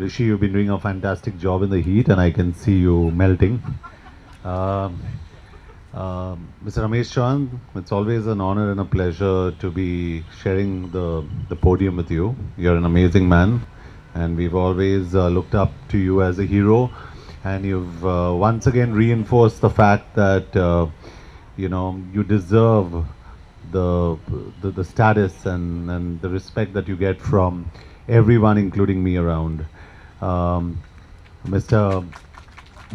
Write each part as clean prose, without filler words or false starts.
Rishi, you've been doing a fantastic job in the heat, and I can see you melting. Um Mr. Ramesh Chauhan, it's always an honor and a pleasure to be sharing the podium with you. You're an amazing man, and we've always looked up to you as a hero. And you've once again reinforced the fact that you deserve the the status and the respect that you get from everyone, including me around. Mr.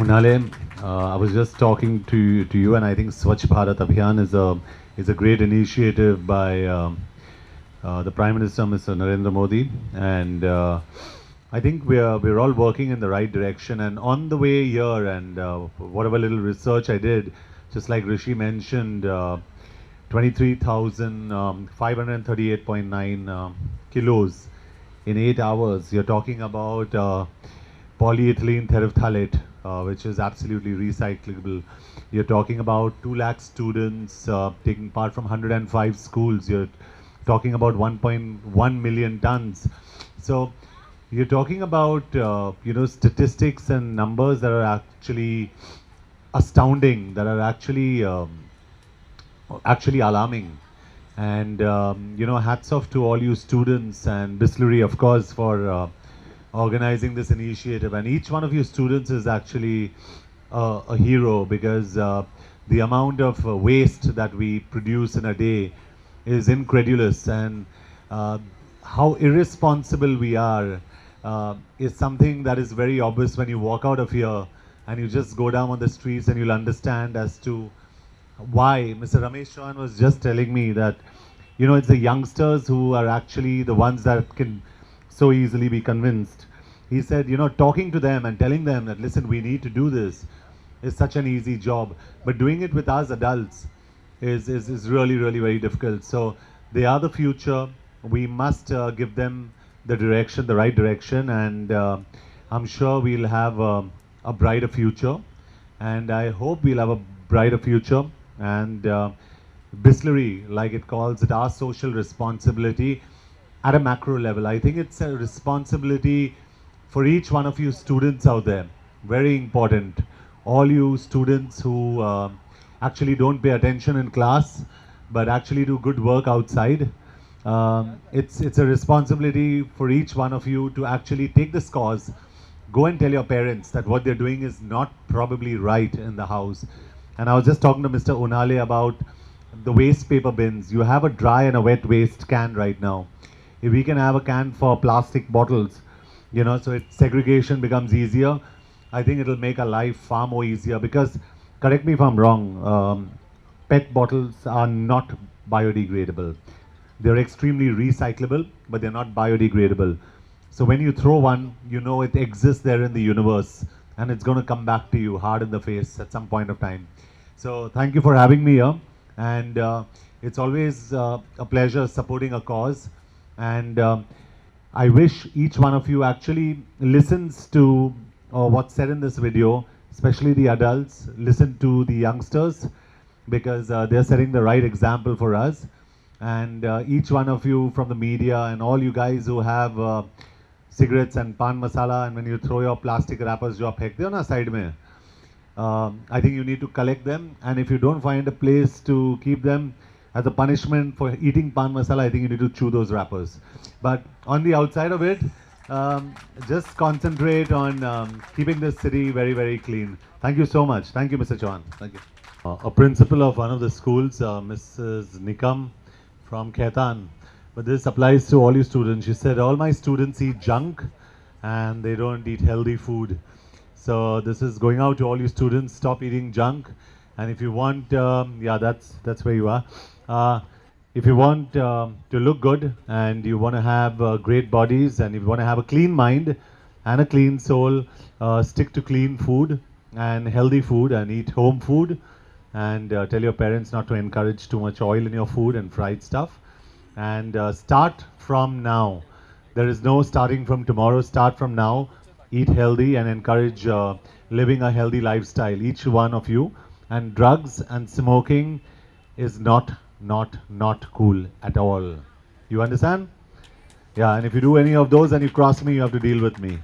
Unale, I was just talking to you, and I think Swachh Bharat Abhiyan is a great initiative by the Prime Minister, Mr. Narendra Modi, and I think we're all working in the right direction. And on the way here, and whatever little research I did, just like Rishi mentioned, 23,538.9 kilos in 8 hours. You're talking about polyethylene terephthalate, which is absolutely recyclable. You're talking about 2 lakh students taking part from 105 schools. You're talking about 1.1 million tons. So you're talking about statistics and numbers that are actually astounding, that are actually alarming. And hats off to all you students and Bisleri, of course, for organizing this initiative. And each one of you students is actually a hero, because the amount of waste that we produce in a day is incredulous, and how irresponsible we are is something that is very obvious when you walk out of here and you just go down on the streets, and you'll understand as to why. Mr. Ramesh Chauhan was just telling me that it's the youngsters who are actually the ones that can so easily be convinced. He said, talking to them and telling them that, listen, we need to do this is such an easy job, but doing it with us adults is really, really very difficult. So they are the future. We must give them the direction, the right direction, and I'm sure we'll have a brighter future, and I hope we'll have a brighter future. And Bisleri, like it calls it, our social responsibility at a macro level. I think it's a responsibility for each one of you students out there. Very important. All you students who actually don't pay attention in class, but actually do good work outside. It's a responsibility for each one of you to actually take the scores, go and tell your parents that what they're doing is not probably right in the house. And I was just talking to Mr. Unale about the waste paper bins. You have a dry and a wet waste can right now. If we can have a can for plastic bottles, so segregation becomes easier, I think it'll make our life far more easier. Because, correct me if I'm wrong, PET bottles are not biodegradable. They're extremely recyclable, but they're not biodegradable. So when you throw one, it exists there in the universe, and it's going to come back to you hard in the face at some point of time. So thank you for having me here, and it's always a pleasure supporting a cause. And I wish each one of you actually listens to what's said in this video, especially the adults. Listen to the youngsters, because they're setting the right example for us. And each one of you from the media, and all you guys who have cigarettes and pan masala, and when you throw your plastic wrappers jo aap fenkte ho na side mein, I think you need to collect them. And if you don't find a place to keep them as a punishment for eating pan masala, I think you need to chew those wrappers. But on the outside of it, just concentrate on keeping this city very, very clean. Thank you so much. Thank you, Mr. Chauhan. Thank you. A principal of one of the schools, Mrs. Nikam from Khaitan, but this applies to all you students. She said, all my students eat junk and they don't eat healthy food. So this is going out to all you students. Stop eating junk. And if you want, that's where you are. If you want to look good, and you want to have great bodies, and if you want to have a clean mind and a clean soul, stick to clean food and healthy food, and eat home food. And tell your parents not to encourage too much oil in your food and fried stuff. And start from now. There is no starting from tomorrow. Start from now. Eat healthy and encourage living a healthy lifestyle, each one of you. And drugs and smoking is not cool at all. You understand? Yeah, and if you do any of those and you cross me, you have to deal with me.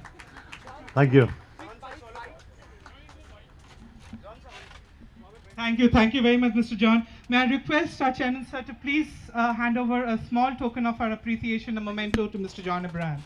Thank you. Thank you very much, Mr. John. May I request our chairman, sir, to please hand over a small token of our appreciation, a memento to Mr. John Abraham.